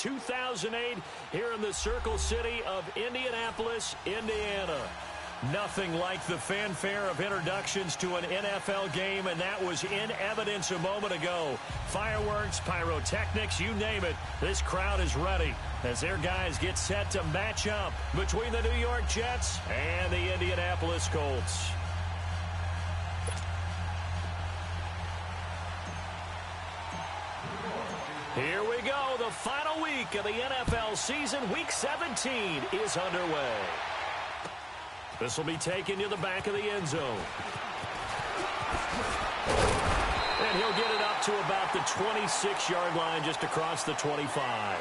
2008 here in the Circle City of Indianapolis, Indiana. Nothing like the fanfare of introductions to an NFL game, and that was in evidence a moment ago. Fireworks, pyrotechnics, you name it. This crowd is ready as their guys get set to match up between the New York Jets and the Indianapolis Colts. Here we go. The final week of the NFL season. Week 17 is underway. This will be taken to the back of the end zone. And he'll get it up to about the 26-yard line, just across the 25.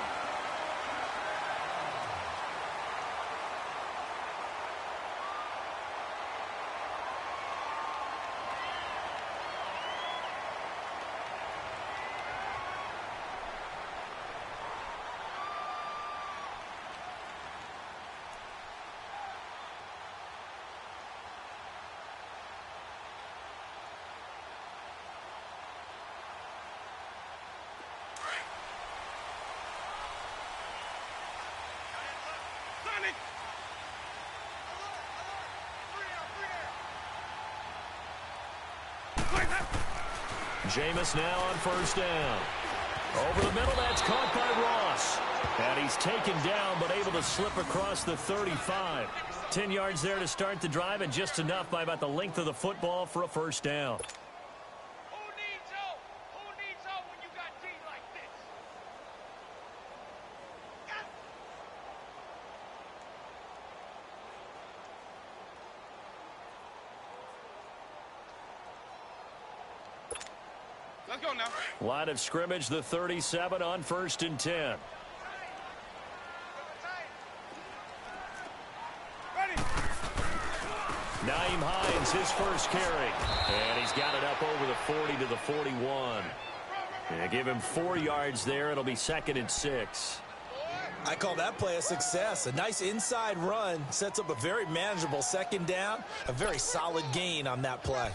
Jameis now on first down. Over the middle, that's caught by Ross. And he's taken down, but able to slip across the 35. 10 yards there to start the drive, and just enough by about the length of the football for a first down. Who needs help? Who needs help when you got D like this? Let's go now. Line of scrimmage, the 37 on first and 10. Naeem Hines, his first carry. And he's got it up over the 40 to the 41. And give him 4 yards there. It'll be 2nd and 6. I call that play a success. A nice inside run sets up a very manageable second down. A very solid gain on that play.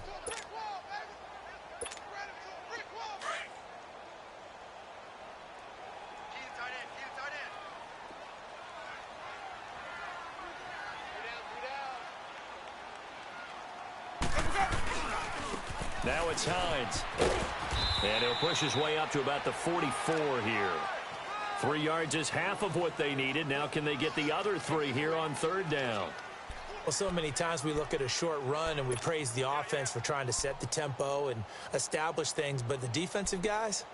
Now it's Hines. And he'll push his way up to about the 44 here. 3 yards is half of what they needed. Now can they get the other 3 here on third down? Well, so many times we look at a short run and we praise the offense for trying to set the tempo and establish things. But the defensive guys,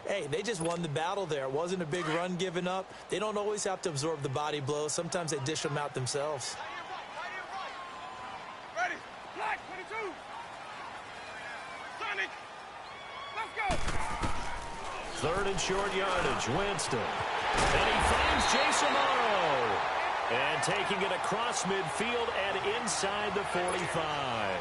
hey, they just won the battle there. It wasn't a big run given up. They don't always have to absorb the body blows. Sometimes they dish them out themselves. Ready? Black 22. Sonic. Let's go. 3rd and short yardage. Winston. And he finds Jason Morrow. And taking it across midfield and inside the 45.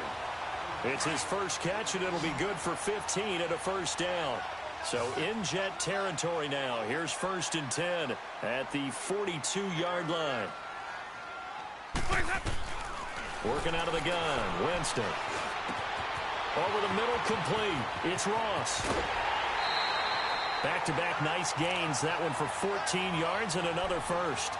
It's his first catch, and it'll be good for 15 and a first down. So in Jet territory now. Here's 1st and 10 at the 42-yard line. Working out of the gun. Winston. Over the middle, complete. It's Ross. Back-to-back nice gains. That one for 14 yards and another first.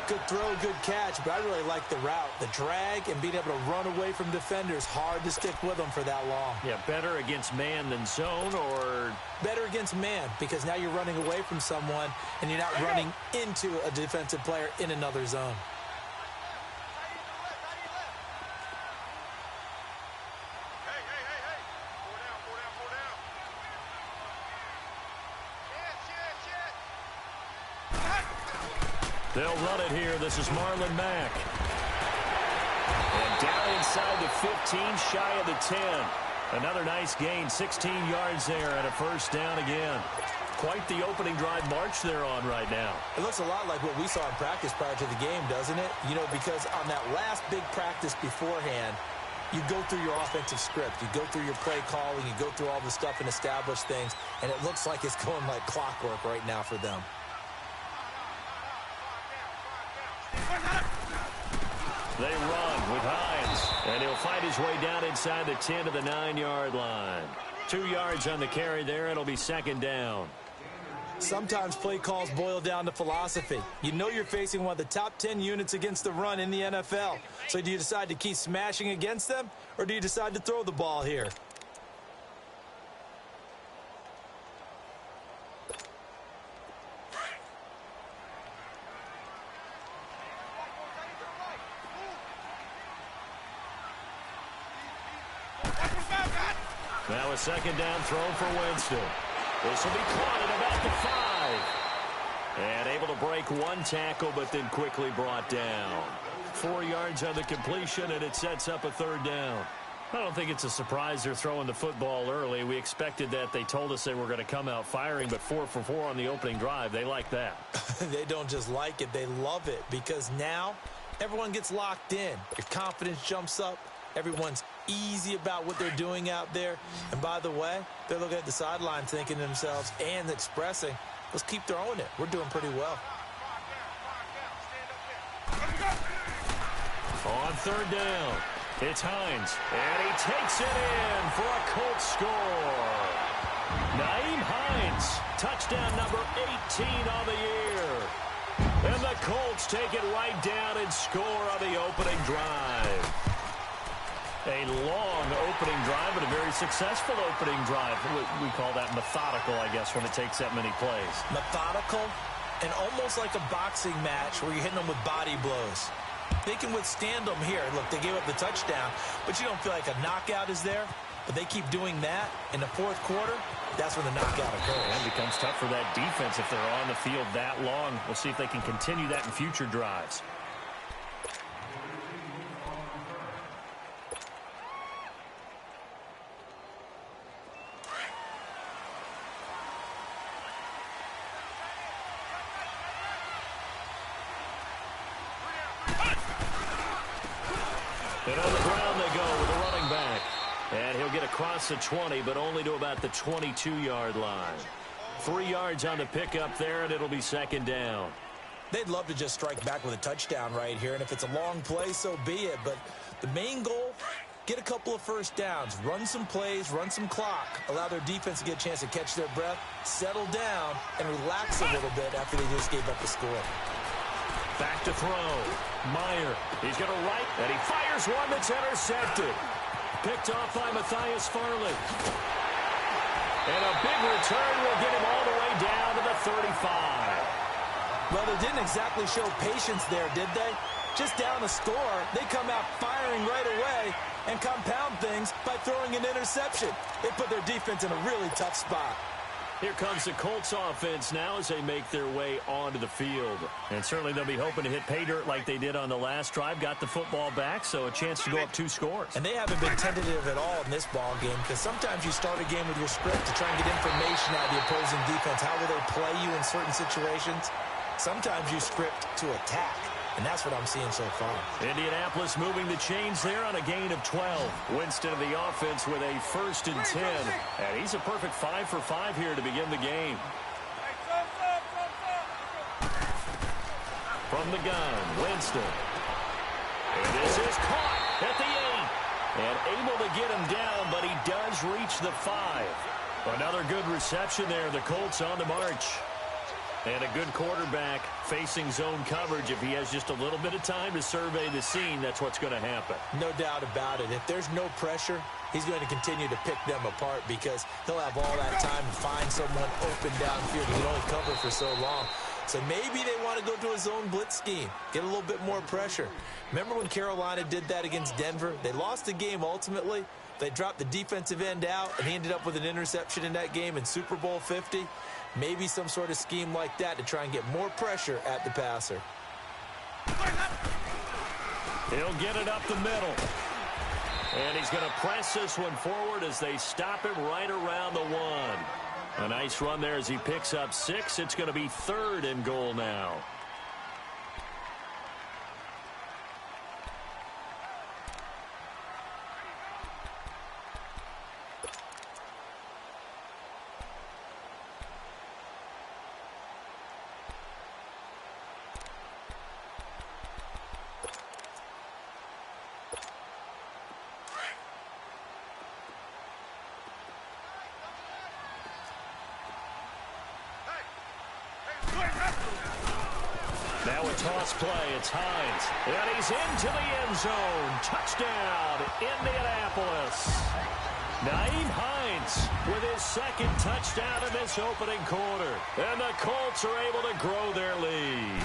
Good throw, good catch, but I really like the route. The drag and being able to run away from defenders. Hard to stick with them for that long. Yeah, better against man than zone, or? Better against man, because now you're running away from someone and you're not running into a defensive player in another zone. They'll run it here. This is Marlon Mack. And down inside the 15, shy of the 10. Another nice gain, 16 yards there and a first down again. Quite the opening drive march they're on right now. It looks a lot like what we saw in practice prior to the game, doesn't it? You know, because on that last big practice beforehand, you go through your offensive script. You go through your play calling. You go through all the stuff and establish things. And it looks like it's going like clockwork right now for them. They run with Hines, and he'll fight his way down inside the 10 to the 9-yard line. 2 yards on the carry there. It'll be 2nd down. Sometimes play calls boil down to philosophy. You know you're facing one of the top 10 units against the run in the NFL. So do you decide to keep smashing against them, or do you decide to throw the ball here? Now a second down throw for Winston. This will be caught at about the 5. And able to break one tackle, but then quickly brought down. 4 yards on the completion, and it sets up a third down. I don't think it's a surprise they're throwing the football early. We expected that. They told us they were going to come out firing, but 4 for 4 on the opening drive. They like that. They don't just like it, they love it, because now everyone gets locked in. Your confidence jumps up. Everyone's easy about what they're doing out there. And by the way, they're looking at the sideline thinking to themselves and expressing, let's keep throwing it. We're doing pretty well. On third down, it's Hines, and he takes it in for a Colts score. Nyheim Hines, touchdown number 18 on the year. And the Colts take it right down and score on the opening drive. A long opening drive, but a very successful opening drive. We call that methodical, I guess, when it takes that many plays. Methodical and almost like a boxing match where you're hitting them with body blows. They can withstand them here. Look, they gave up the touchdown, but you don't feel like a knockout is there. But they keep doing that in the fourth quarter. That's when the knockout occurs. And it becomes tough for that defense if they're on the field that long. We'll see if they can continue that in future drives. And on the ground they go with a running back. And he'll get across the 20, but only to about the 22-yard line. 3 yards on the pickup there, and it'll be second down. They'd love to just strike back with a touchdown right here, and if it's a long play, so be it. But the main goal, get a couple of first downs, run some plays, run some clock, allow their defense to get a chance to catch their breath, settle down, and relax a little bit after they just gave up the score. Back to throw. Meyer, he's going to right, and he fires one that's intercepted. Picked off by Matthias Farley. And a big return will get him all the way down to the 35. Well, they didn't exactly show patience there, did they? Just down a score, they come out firing right away and compound things by throwing an interception. They put their defense in a really tough spot. Here comes the Colts offense now as they make their way onto the field. And certainly they'll be hoping to hit pay dirt like they did on the last drive. Got the football back, so a chance to go up 2 scores. And they haven't been tentative at all in this ball game, because sometimes you start a game with your script to try and get information out of the opposing defense. How will they play you in certain situations? Sometimes you script to attack. And that's what I'm seeing so far. Indianapolis moving the chains there on a gain of 12. Winston of the offense with a 1st and 10. And he's a perfect 5 for 5 here to begin the game. From the gun, Winston. And this is caught at the 8. And able to get him down, but he does reach the 5. Another good reception there. The Colts on the march. And a good quarterback facing zone coverage. If he has just a little bit of time to survey the scene, that's what's going to happen. No doubt about it. If there's no pressure, he's going to continue to pick them apart because he'll have all that time to find someone open downfield. He can only cover for so long. So maybe they want to go to a zone blitz scheme, get a little bit more pressure. Remember when Carolina did that against Denver? They lost the game ultimately. They dropped the defensive end out, and he ended up with an interception in that game in Super Bowl 50. Maybe some sort of scheme like that to try and get more pressure at the passer. He'll get it up the middle. And he's going to press this one forward as they stop him right around the 1. A nice run there as he picks up 6. It's going to be 3rd and goal now. Now a toss play. It's Hines. And he's into the end zone. Touchdown, Indianapolis. Nyheim Hines with his second touchdown in this opening quarter. And the Colts are able to grow their lead.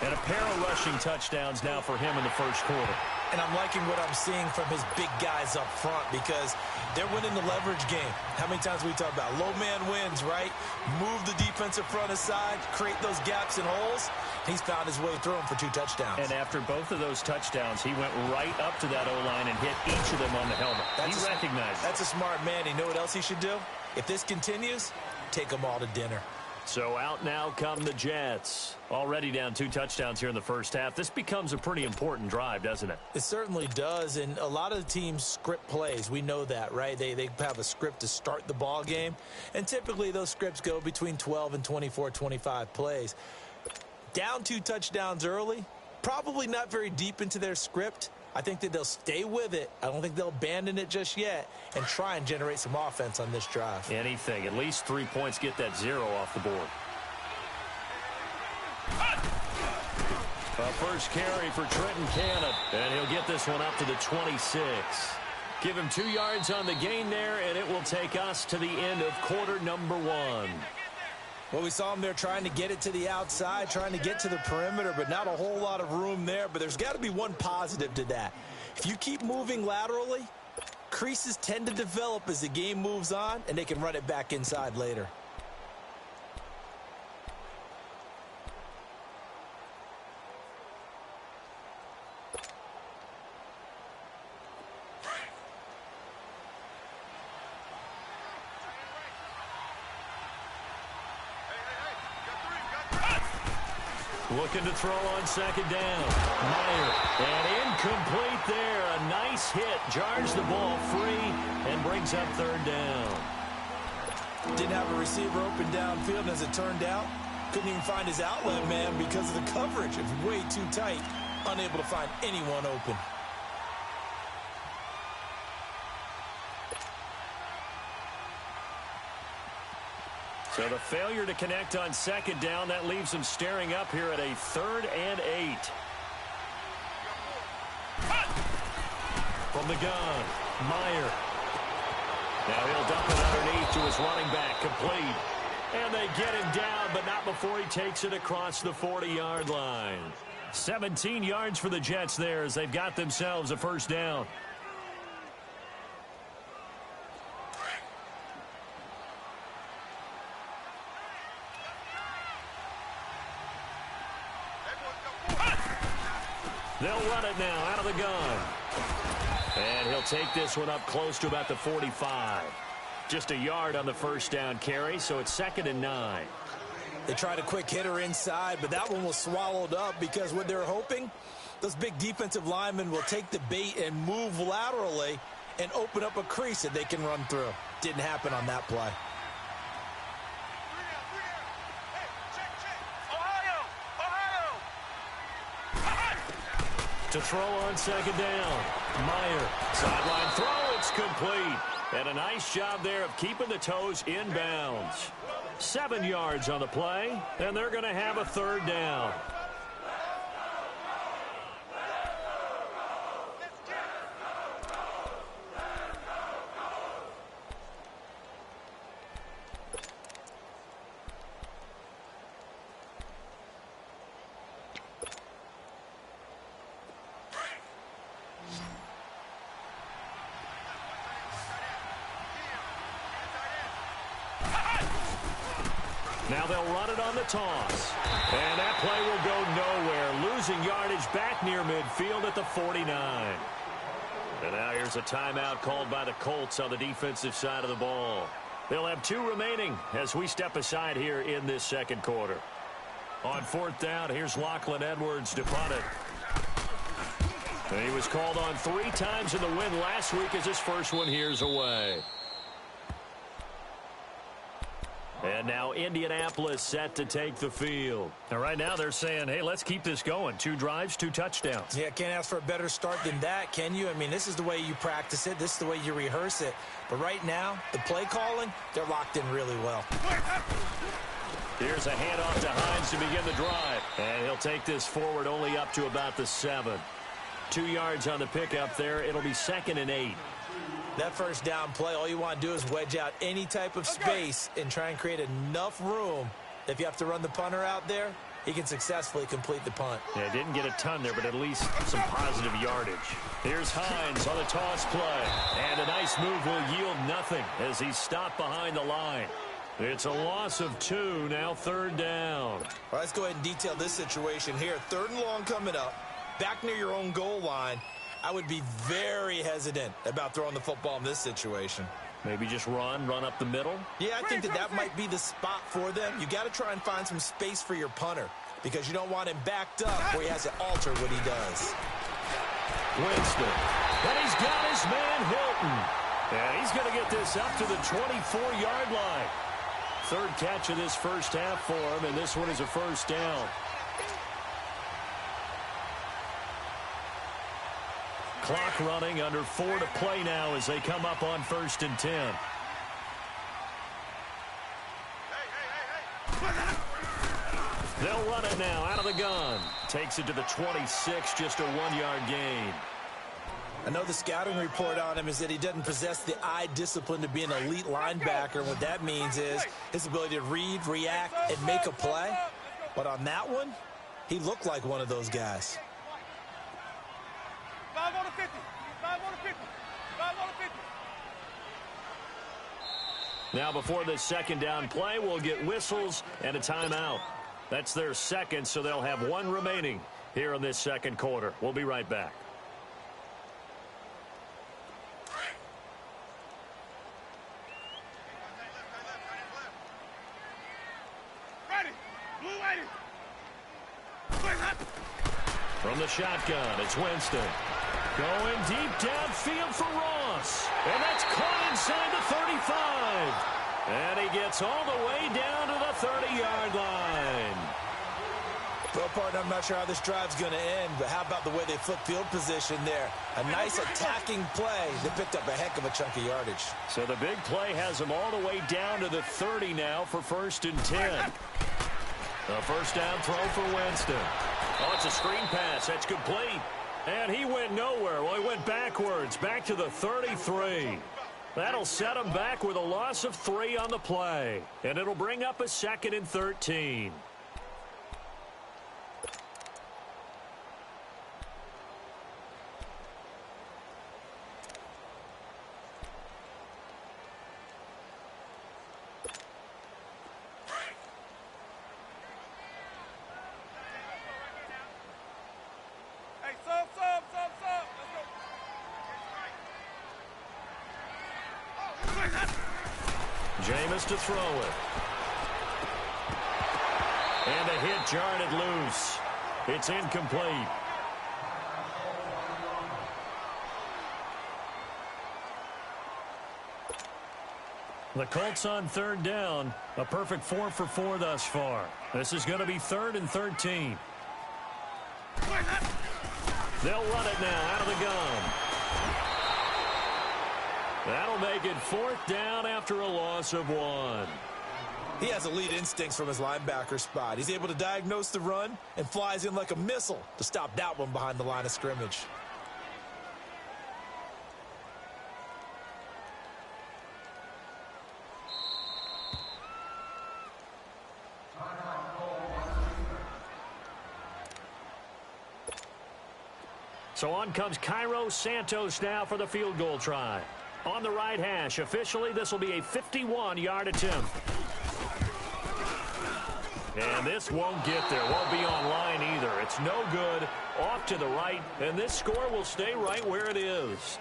And a pair of rushing touchdowns now for him in the first quarter. And I'm liking what I'm seeing from his big guys up front because they're winning the leverage game. How many times we talk about low man wins, right? Move the defensive front aside, create those gaps and holes. He's found his way through them for 2 touchdowns. And after both of those touchdowns, he went right up to that O-line and hit each of them on the helmet. He recognized it. That's a smart man. You know what else he should do? If this continues, take them all to dinner. So out now come the Jets. Already down 2 touchdowns here in the first half. This becomes a pretty important drive, doesn't it? It certainly does, and a lot of the teams script plays. We know that, right? They have a script to start the ball game, and typically those scripts go between 12 and 24, 25 plays. Down 2 touchdowns early, probably not very deep into their script. I think that they'll stay with it. I don't think they'll abandon it just yet and try and generate some offense on this drive. Anything. At least 3 points, get that 0 off the board. A first carry for Trenton Cannon, and he'll get this one up to the 26. Give him 2 yards on the gain there, and it will take us to the end of quarter number 1. Well, we saw him there trying to get it to the outside, trying to get to the perimeter, but not a whole lot of room there. But there's got to be one positive to that. If you keep moving laterally, creases tend to develop as the game moves on, and they can run it back inside later. Looking to throw on second down. Meyer, and incomplete there. A nice hit. Jars the ball free and brings up 3rd down. Didn't have a receiver open downfield, and as it turned out, couldn't even find his outlet man because of the coverage. It was way too tight. Unable to find anyone open. So the failure to connect on second down, that leaves him staring up here at a 3rd and 8. From the gun, Meyer. Now he'll dump it underneath to his running back, complete. And they get him down, but not before he takes it across the 40-yard line. 17 yards for the Jets there as they've got themselves a first down. They'll run it now out of the gun. And he'll take this one up close to about the 45. Just a yard on the first down carry, so it's 2nd and 9. They tried a quick hitter inside, but that one was swallowed up because what they're hoping, those big defensive linemen will take the bait and move laterally and open up a crease that they can run through. Didn't happen on that play. To throw on second down. Meyer, sideline throw, it's complete. And a nice job there of keeping the toes in bounds. 7 yards on the play, and they're going to have a 3rd down. Now they'll run it on the toss. And that play will go nowhere. Losing yardage back near midfield at the 49. And now here's a timeout called by the Colts on the defensive side of the ball. They'll have 2 remaining as we step aside here in this second quarter. On 4th down, here's Lachlan Edwards to punt it. And he was called on 3 times in the win last week as his first one here's away. And now Indianapolis set to take the field. And right now they're saying, hey, let's keep this going. 2 drives, 2 touchdowns. Yeah, can't ask for a better start than that, can you? I mean, this is the way you practice it. This is the way you rehearse it. But right now, the play calling, they're locked in really well. Here's a handoff to Hines to begin the drive. And he'll take this forward only up to about the 7. 2 yards on the pickup there. It'll be 2nd and 8. That first down play, all you want to do is wedge out any type of space and try and create enough room. If you have to run the punter out there, he can successfully complete the punt. Yeah, didn't get a ton there, but at least some positive yardage. Here's Hines on the toss play. And a nice move will yield nothing as he's stopped behind the line. It's a loss of 2, now 3rd down. All right, let's go ahead and detail this situation here. 3rd and long coming up, back near your own goal line. I would be very hesitant about throwing the football in this situation. Maybe just run up the middle? Yeah, I think that might be the spot for them. You got to try and find some space for your punter because you don't want him backed up where he has to alter what he does. Winston. And he's got his man Hilton. And he's going to get this up to the 24-yard line. 3rd catch of this first half for him, and this one is a 1st down. Clock running, under 4 to play now as they come up on 1st and 10. They'll run it now out of the gun. Takes it to the 26, just a 1-yard gain. I know the scouting report on him is that he doesn't possess the eye discipline to be an elite linebacker. And what that means is his ability to read, react, and make a play. But on that one, he looked like one of those guys. 5 on the 50. 5 on the 50. 5 on the 50. Now before this 2nd down play, we'll get whistles and a timeout. That's their 2nd, so they'll have 1 remaining here in this 2nd quarter. We'll be right back. From the shotgun, it's Winston. Going deep downfield for Ross. And that's caught inside the 35. And he gets all the way down to the 30-yard line. Well, partner, I'm not sure how this drive's going to end, but how about the way they flip field position there? A nice attacking play that picked up a heck of a chunk of yardage. So the big play has him all the way down to the 30 now for 1st and 10. A 1st down throw for Winston. Oh, it's a screen pass. That's complete. And he went nowhere. Well, he went backwards, back to the 33. That'll set him back with a loss of 3 on the play. And it'll bring up a 2nd and 13. Jameis to throw it. And a hit jarred it loose. It's incomplete. The Colts on 3rd down. A perfect 4 for 4 thus far. This is going to be 3rd and 13. They'll run it now out of the gun. That'll make it 4th down after a loss of 1. He has elite instincts from his linebacker spot. He's able to diagnose the run and flies in like a missile to stop that one behind the line of scrimmage. So on comes Cairo Santos now for the field goal try. On the right hash, officially this will be a 51-yard attempt. And this won't get there, won't be on line either. It's no good, off to the right, and this score will stay right where it is.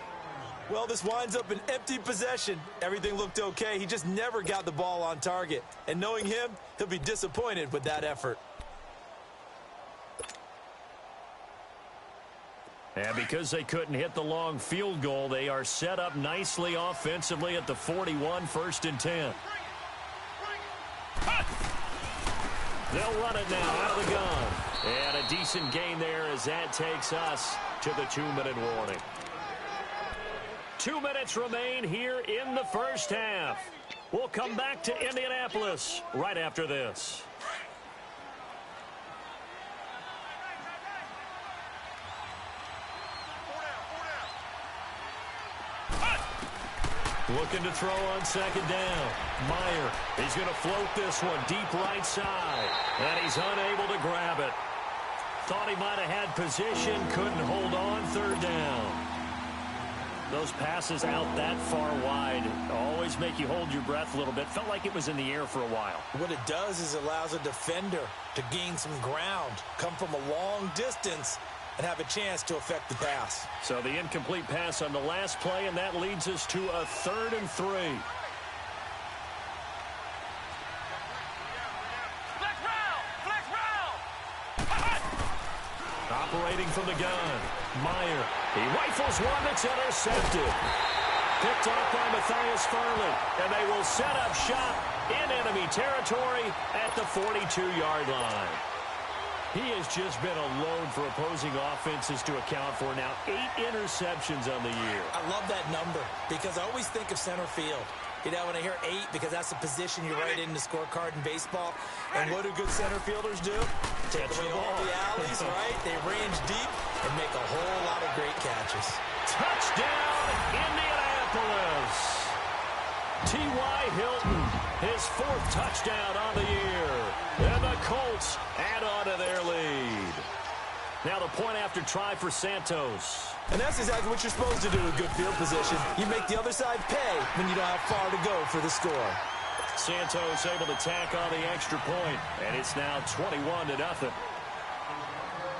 Well, this winds up an empty possession. Everything looked okay. He just never got the ball on target. And knowing him, he'll be disappointed with that effort. And because they couldn't hit the long field goal, they are set up nicely offensively at the 41, 1st and 10. They'll run it now out of the gun. And a decent gain there as that takes us to the 2-minute warning. 2 minutes remain here in the first half. We'll come back to Indianapolis right after this. Looking to throw on second down. Meyer, he's going to float this one deep right side. And he's unable to grab it. Thought he might have had position, couldn't hold on, third down. Those passes out that far wide always make you hold your breath a little bit. Felt like it was in the air for a while. What it does is allows a defender to gain some ground, come from a long distance, and have a chance to affect the pass. So the incomplete pass on the last play, and that leads us to a 3rd and 3. Operating from the gun, Meyer. He rifles one that's intercepted. Picked off by Matthias Farley, and they will set up shop in enemy territory at the 42-yard line. He has just been a load for opposing offenses to account for now. 8 interceptions on the year. I love that number because I always think of center field. You know, when I hear 8, because that's the position you write in the scorecard in baseball. And what do good center fielders do? Take away all the alleys, right? They range deep and make a whole lot of great catches. Touchdown, Indianapolis. T.Y. Hilton, his 4th touchdown on the year. And the Colts add on to their lead. Now the point after try for Santos. And that's exactly what you're supposed to do with good field position. You make the other side pay when you don't have far to go for the score. Santos able to tack on the extra point, and it's now 21-0.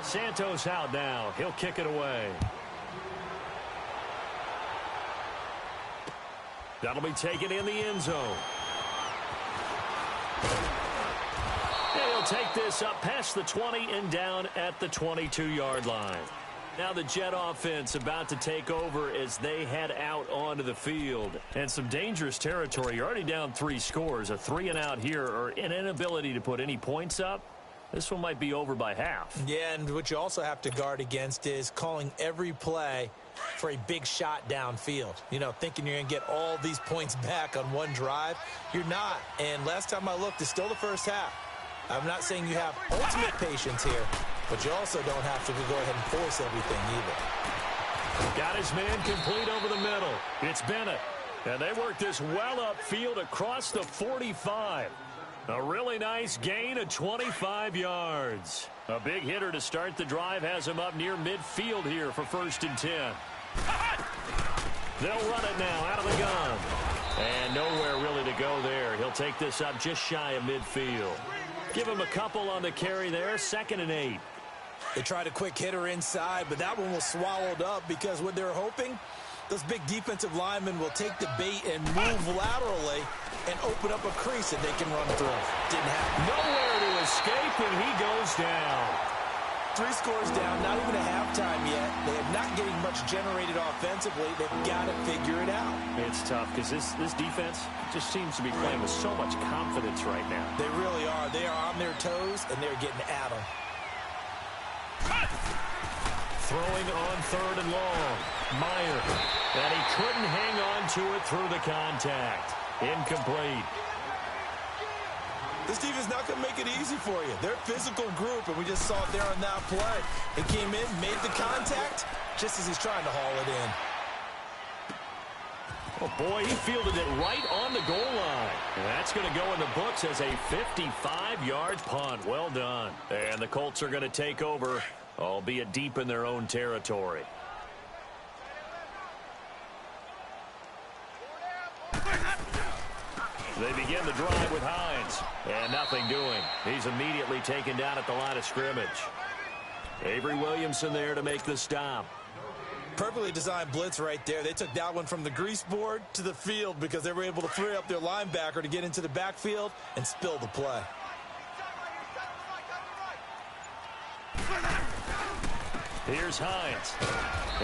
Santos out now. He'll kick it away. That'll be taken in the end zone. And he'll take this up past the 20 and down at the 22-yard line. Now the Jet offense about to take over as they head out onto the field. And some dangerous territory. You're already down 3 scores. A 3-and-out here or an inability to put any points up. This one might be over by half. Yeah, and what you also have to guard against is calling every play for a big shot downfield. You know, thinking you're going to get all these points back on one drive. You're not. And last time I looked, it's still the first half. I'm not saying you have ultimate patience here, but you also don't have to go ahead and force everything either. Got his man complete over the middle. It's Bennett. And they work this well upfield across the 45. A really nice gain of 25 yards. A big hitter to start the drive has him up near midfield here for 1st and 10. They'll run it now out of the gun. And nowhere really to go there. He'll take this up just shy of midfield. Give him a couple on the carry there. 2nd and 8. They tried a quick hitter inside, but that one was swallowed up because what they're hoping, those big defensive linemen will take the bait and move laterally and open up a crease that they can run through. Didn't happen. Nowhere to escape, and he goes down. 3 scores down, not even a halftime yet. They are not getting much generated offensively. They've got to figure it out. It's tough because this defense just seems to be playing with so much confidence right now. They really are. They are on their toes, and they're getting at them. Throwing on 3rd and long. Meyer. And he couldn't hang on to it through the contact. Incomplete. This defense is not going to make it easy for you. They're a physical group, and we just saw it there on that play. He came in, made the contact, just as he's trying to haul it in. Oh, boy, he fielded it right on the goal line. And that's going to go in the books as a 55-yard punt. Well done. And the Colts are going to take over, albeit deep in their own territory. They begin the drive with Hines. And nothing doing. He's immediately taken down at the line of scrimmage. Avery Williamson there to make the stop. Perfectly designed blitz right there. They took that one from the grease board to the field because they were able to free up their linebacker to get into the backfield and spill the play. Here's Hines.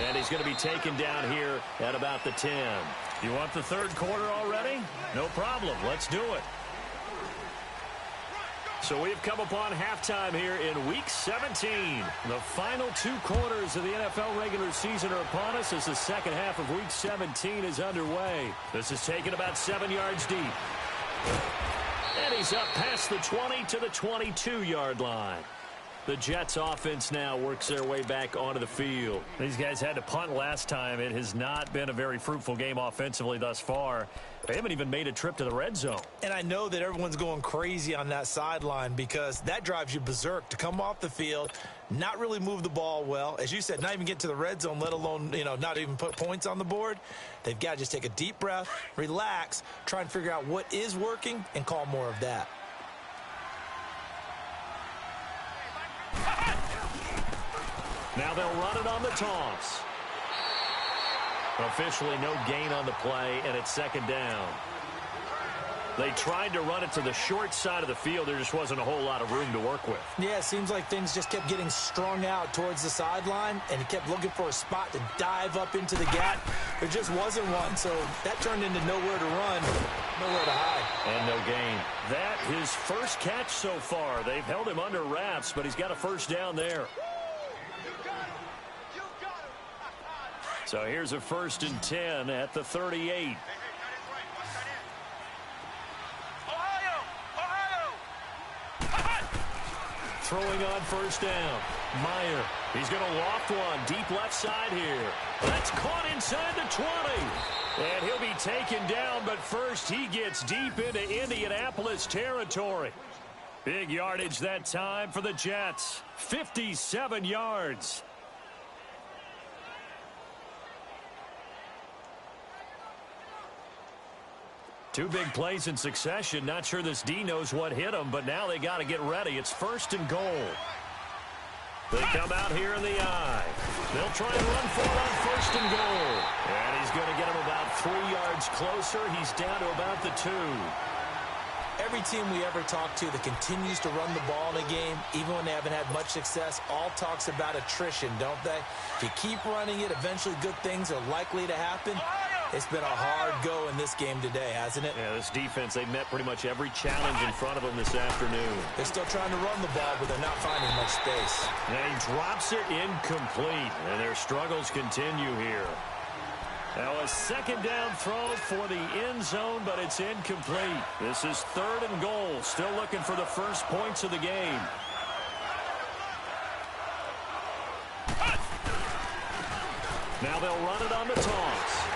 And he's going to be taken down here at about the 10. You want the 3rd quarter already? No problem. Let's do it. So we've come upon halftime here in Week 17. The final 2 quarters of the NFL regular season are upon us as the second half of Week 17 is underway. This is taken about 7 yards deep. And he's up past the 20 to the 22-yard line. The Jets offense now works their way back onto the field. These guys had to punt last time. It has not been a very fruitful game offensively thus far. They haven't even made a trip to the red zone. And I know that everyone's going crazy on that sideline because that drives you berserk to come off the field, not really move the ball well. As you said, not even get to the red zone, let alone, not even put points on the board. They've got to just take a deep breath, relax, try and figure out what is working and call more of that. Now they'll run it on the toss. Officially no gain on the play, and it's second down. They tried to run it to the short side of the field. There just wasn't a whole lot of room to work with. Yeah, it seems like things just kept getting strung out towards the sideline, and he kept looking for a spot to dive up into the gap. There just wasn't one, so that turned into nowhere to run, nowhere to hide. And no gain. That his first catch so far. They've held him under wraps, but he's got a first down there. So here's a 1st and 10 at the 38. Throwing on first down. Meyer. He's going to loft one. Deep left side here. That's caught inside the 20. And he'll be taken down, but first he gets deep into Indianapolis territory. Big yardage that time for the Jets. 57 yards. Two big plays in succession. Not sure this D knows what hit him, but now they got to get ready. It's 1st and goal. They come out here in the eye. They'll try and run for it on 1st and goal. And he's going to get him about 3 yards closer. He's down to about the 2. Every team we ever talk to that continues to run the ball in a game, even when they haven't had much success, all talks about attrition, don't they? If you keep running it, eventually good things are likely to happen. It's been a hard go in this game today, hasn't it? Yeah, this defense, they've met pretty much every challenge in front of them this afternoon. They're still trying to run the ball, but they're not finding much space. And he drops it incomplete, and their struggles continue here. Now a second down throw for the end zone, but it's incomplete. This is 3rd and goal. Still looking for the first points of the game. Now they'll run it on the toss.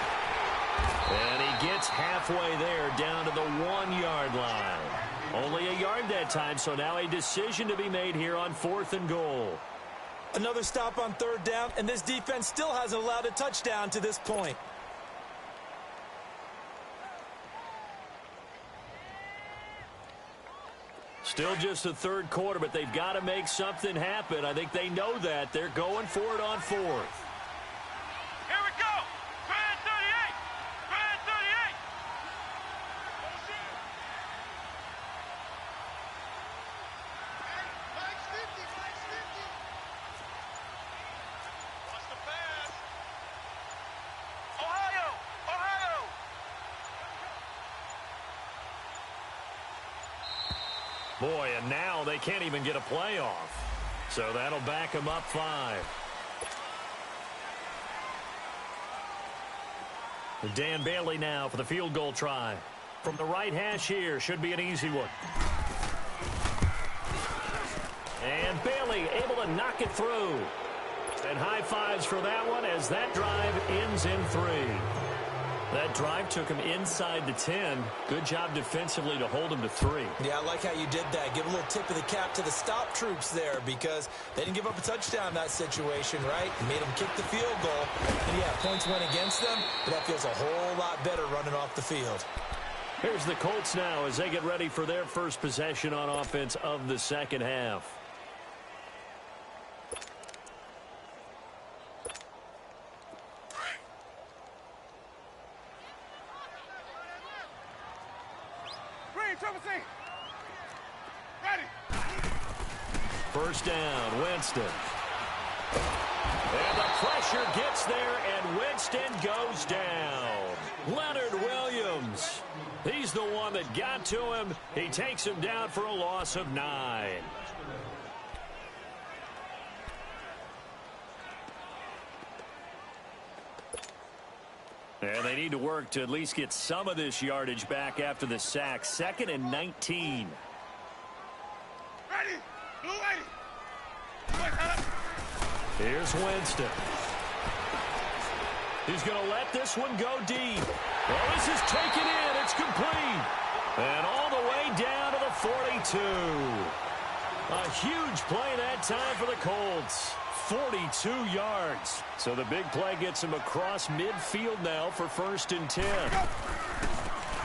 And he gets halfway there, down to the 1-yard line. Only a yard that time, so now a decision to be made here on 4th and goal. Another stop on 3rd down, and this defense still hasn't allowed a touchdown to this point. Still just the 3rd quarter, but they've got to make something happen. I think they know that. They're going for it on 4th. Boy, and now they can't even get a play off. So that'll back them up 5. Dan Bailey now for the field goal try. From the right hash here, should be an easy one. And Bailey able to knock it through. And high fives for that one as that drive ends in 3. That drive took him inside the 10. Good job defensively to hold him to 3. Yeah, I like how you did that. Give a little tip of the cap to the stop troops there because they didn't give up a touchdown in that situation, right? Made them kick the field goal. And, yeah, points went against them, but that feels a whole lot better running off the field. Here's the Colts now as they get ready for their first possession on offense of the second half. First down, Winston. And the pressure gets there, and Winston goes down. Leonard Williams. He's the one that got to him. He takes him down for a loss of 9. And they need to work to at least get some of this yardage back after the sack. 2nd and 19. Ready. Blue ready. Here's Winston. He's going to let this one go deep. Well, this is taken in. It's complete. And all the way down to the 42. A huge play that time for the Colts. 42 yards. So the big play gets him across midfield now for 1st and 10.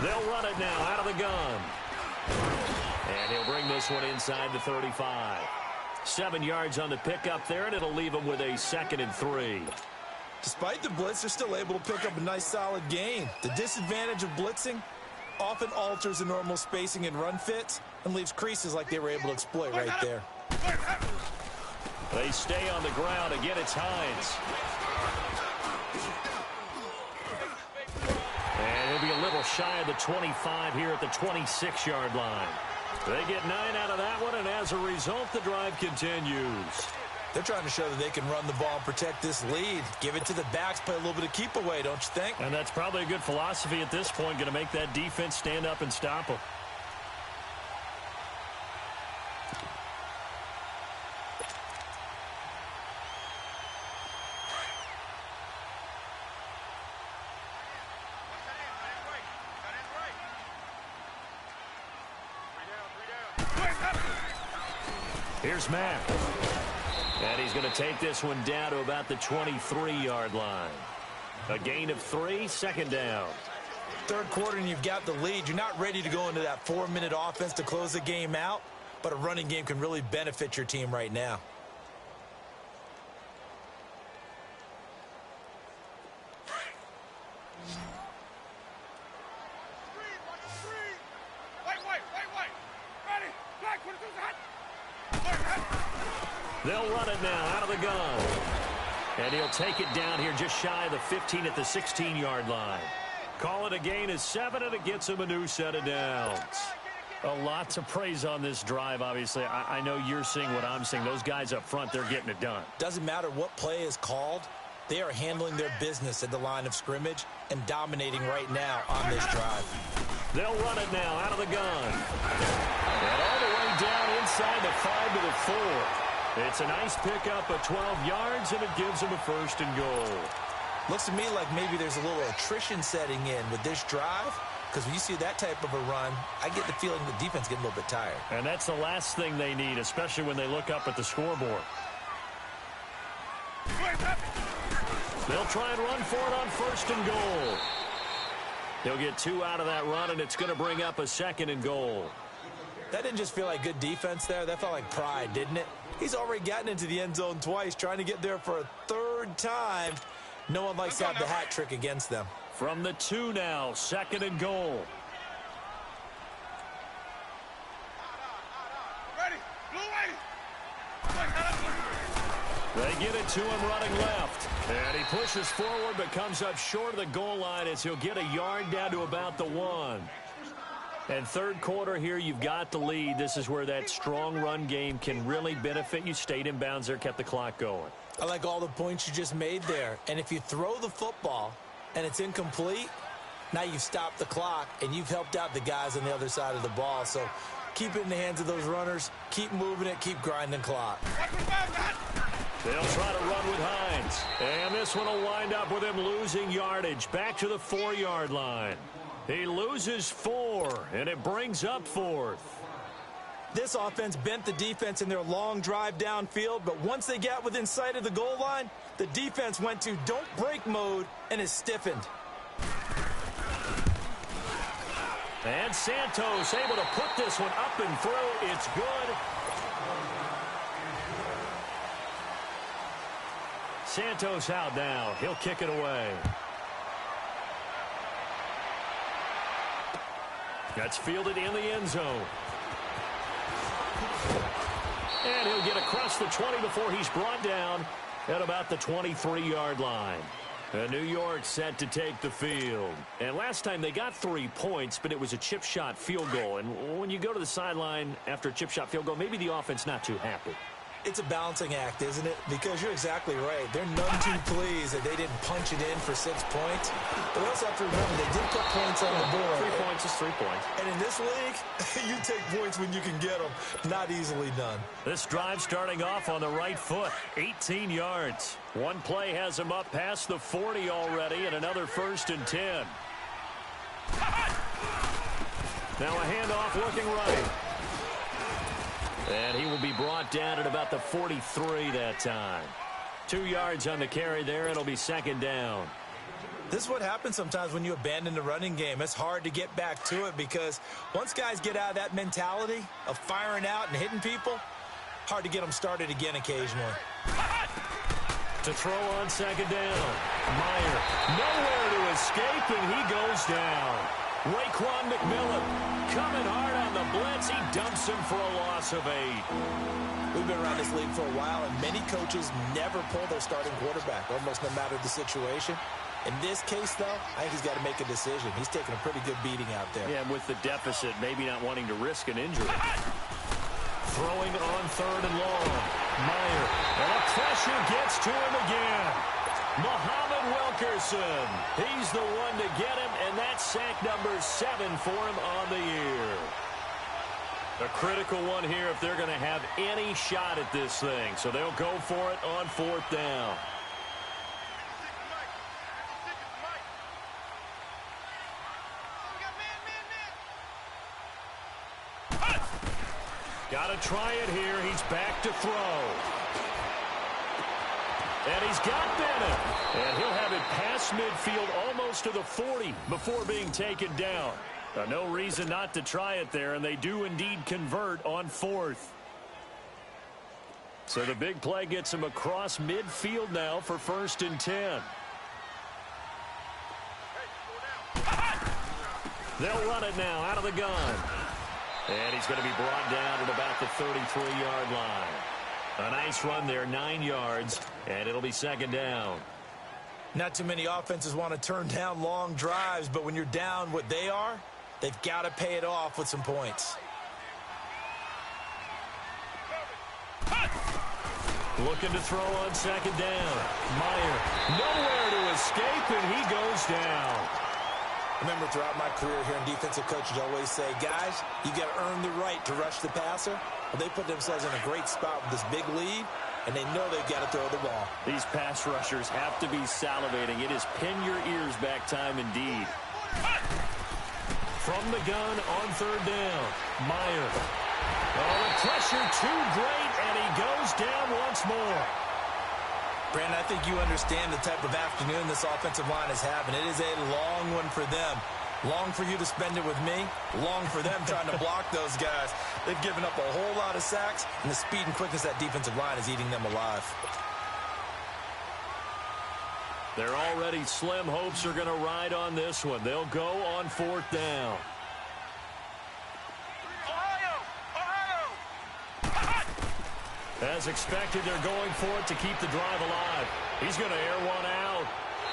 They'll run it now out of the gun. And he'll bring this one inside the 35. 7 yards on the pickup there, and it'll leave him with a 2nd and 3. Despite the blitz, they're still able to pick up a nice, solid gain. The disadvantage of blitzing often alters the normal spacing and run fits and leaves creases like they were able to exploit right there. They stay on the ground. Again, it's Hines. And he'll be a little shy of the 25 here at the 26-yard line. They get 9 out of that one, and as a result, the drive continues. They're trying to show that they can run the ball and protect this lead. Give it to the backs, play a little bit of keep away, don't you think? And that's probably a good philosophy at this point, going to make that defense stand up and stop them. Here's Mack. And he's going to take this one down to about the 23-yard line. A gain of 3, 2nd down. 3rd quarter and you've got the lead. You're not ready to go into that 4-minute offense to close the game out, but a running game can really benefit your team right now. They'll run it now out of the gun. And he'll take it down here just shy of the 15 at the 16-yard line. Call it a gain of 7, and it gets him a new set of downs. A lot to praise on this drive, obviously. I know you're seeing what I'm seeing. Those guys up front, they're getting it done. Doesn't matter what play is called. They are handling their business at the line of scrimmage and dominating right now on this drive. They'll run it now out of the gun. And all the way down inside the 5 to the 4. It's a nice pickup of 12 yards, and it gives him a 1st and goal. Looks to me like maybe there's a little attrition setting in with this drive, because when you see that type of a run, I get the feeling the defense getting a little bit tired. And that's the last thing they need, especially when they look up at the scoreboard. They'll try and run for it on 1st and goal. He'll get 2 out of that run, and it's going to bring up a 2nd and goal. That didn't just feel like good defense there. That felt like pride, didn't it? He's already gotten into the end zone twice, trying to get there for a 3rd time. No one likes to have the hat trick against them. From the 2 now, 2nd and goal. Ready. Blue ready. They get it to him running left. And he pushes forward but comes up short of the goal line as he'll get a yard down to about the 1. And 3rd quarter here, you've got the lead. This is where that strong run game can really benefit you. Stayed in bounds there, kept the clock going. I like all the points you just made there. And if you throw the football and it's incomplete, now you've stopped the clock and you've helped out the guys on the other side of the ball. So keep it in the hands of those runners. Keep moving it. Keep grinding clock. They'll try to run with Hines. And this one will wind up with him losing yardage. Back to the 4-yard line. He loses 4, and it brings up 4th. This offense bent the defense in their long drive downfield, but once they got within sight of the goal line, the defense went to don't break mode and is stiffened. And Santos able to put this one up and through. It's good. Santos out now. He'll kick it away. That's fielded in the end zone. And he'll get across the 20 before he's brought down at about the 23-yard line. New York set to take the field. And last time they got 3 points, but it was a chip shot field goal. And when you go to the sideline after a chip shot field goal, maybe the offense not too happy. It's a balancing act, isn't it? Because you're exactly right. They're none too pleased that they didn't punch it in for 6 points. But we also have to remember they did put points on the board. 3 points is 3 points. And in this league, you take points when you can get them. Not easily done. This drive starting off on the right foot. 18 yards. One play has him up past the 40 already, and another 1st and 10. Now a handoff looking right. And he will be brought down at about the 43 that time. 2 yards on the carry there. It'll be 2nd down. This is what happens sometimes when you abandon the running game. It's hard to get back to it because once guys get out of that mentality of firing out and hitting people, hard to get them started again occasionally. To throw on 2nd down. Meyer nowhere to escape, and he goes down. Raekwon McMillan coming hard on the blitz. He dumps him for a loss of 8. We've been around this league for a while, and many coaches never pull their starting quarterback, almost no matter the situation. In this case, though, I think he's got to make a decision. He's taking a pretty good beating out there. Yeah, with the deficit, maybe not wanting to risk an injury. Throwing on 3rd and long. Meyer, and the pressure gets to him again. Muhammad Wilkerson. He's the one to get him, and that's sack number 7 for him on the year. A critical one here if they're going to have any shot at this thing. So they'll go for it on 4th down. Got to try it here. He's back to throw. And he's got Bennett. And he'll have it past midfield almost to the 40 before being taken down. No reason not to try it there, and they do indeed convert on 4th. So the big play gets him across midfield now for 1st and 10. They'll run it now out of the gun. And he's going to be brought down at about the 33-yard line. A nice run there, 9 yards, and it'll be 2nd down. Not too many offenses want to turn down long drives, but when you're down what they are, they've got to pay it off with some points. Looking to throw on 2nd down. Meyer, nowhere to escape, and he goes down. Remember, throughout my career here in defensive coaches always say, guys, you got to earn the right to rush the passer. Well, they put themselves in a great spot with this big lead, and they know they've got to throw the ball. These pass rushers have to be salivating. It is pin your ears back time indeed. From the gun on 3rd down. Meyer. Oh, the pressure too great, and he goes down once more. Brandon, I think you understand the type of afternoon this offensive line is having. It is a long one for them. Long for you to spend it with me. Long for them trying to block those guys. They've given up a whole lot of sacks, and the speed and quickness of that defensive line is eating them alive. Their already slim hopes are going to ride on this one. They'll go on 4th down. As expected, they're going for it to keep the drive alive. He's going to air one out.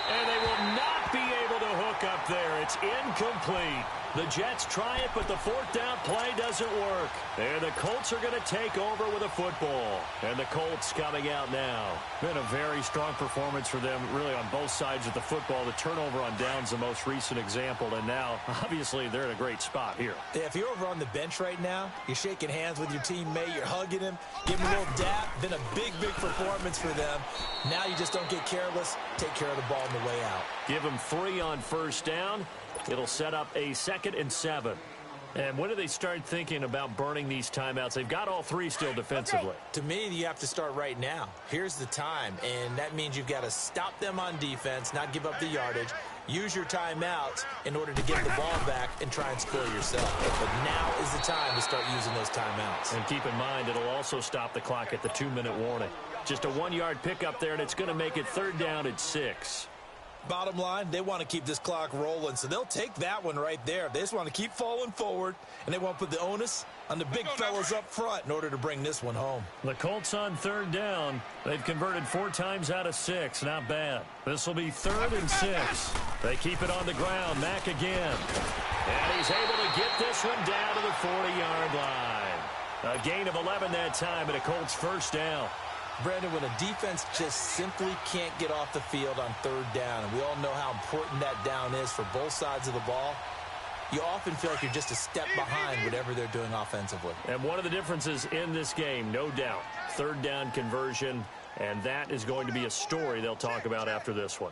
And they will not be able to hook up there. It's incomplete. The Jets try it, but the 4th down play doesn't work. And the Colts are going to take over with a football. And the Colts coming out now. Been a very strong performance for them, really, on both sides of the football. The turnover on downs, the most recent example. And now, obviously, they're in a great spot here. Yeah, if you're over on the bench right now, you're shaking hands with your teammate, you're hugging him, giving him a little dap. Been a big, big performance for them. Now you just don't get careless. Take care of the ball on the way out. Give them 3 on 1st down. It'll set up a 2nd and 7. And when do they start thinking about burning these timeouts? They've got all 3 still defensively. To me, you have to start right now. Here's the time, and that means you've got to stop them on defense, not give up the yardage, use your timeouts in order to get the ball back and try and score yourself. But now is the time to start using those timeouts. And keep in mind, it'll also stop the clock at the 2-minute warning. Just a 1-yard pickup there, and it's going to make it 3rd down at 6. Bottom line, they want to keep this clock rolling, so they'll take that one right there. They just want to keep falling forward, and they want to put the onus on the big fellas up front in order to bring this one home. The Colts on 3rd down. They've converted 4 times out of 6. Not bad. This will be 3rd and 6. They keep it on the ground. Mack again. And he's able to get this one down to the 40-yard line. A gain of 11 that time, and a Colts first down. Brandon, when a defense just simply can't get off the field on third down, and we all know how important that down is for both sides of the ball, you often feel like you're just a step behind whatever they're doing offensively. And one of the differences in this game, no doubt, third down conversion, and that is going to be a story they'll talk about after this one.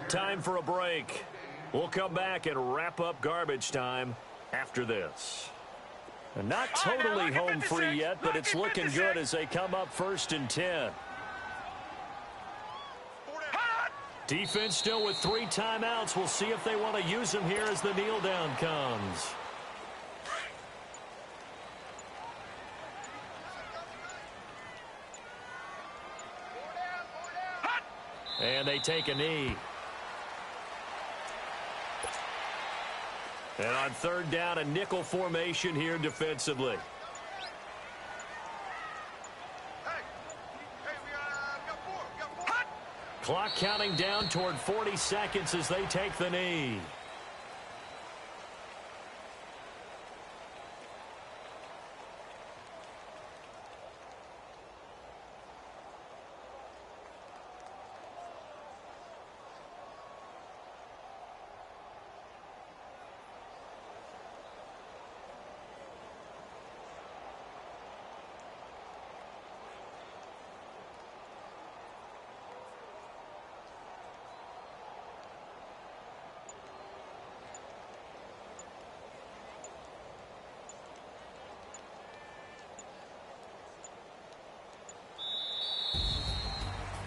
Time for a break. We'll come back and wrap up garbage time after this. And not totally home free yet, but it's looking good as they come up 1st and 10. Defense still with 3 timeouts. We'll see if they want to use them here as the kneel down comes. And they take a knee. And on 3rd down, a nickel formation here defensively. Clock counting down toward 40 seconds as they take the knee.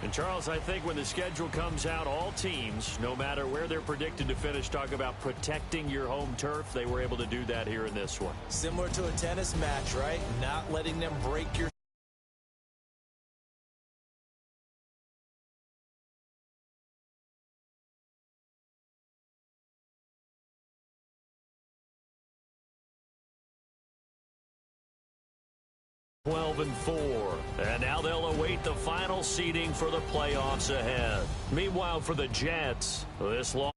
And, Charles, I think when the schedule comes out, all teams, no matter where they're predicted to finish, talk about protecting your home turf. They were able to do that here in this one. Similar to a tennis match, right? Not letting them break your 12-4. And now they'll await the final seeding for the playoffs ahead. Meanwhile, for the Jets, this long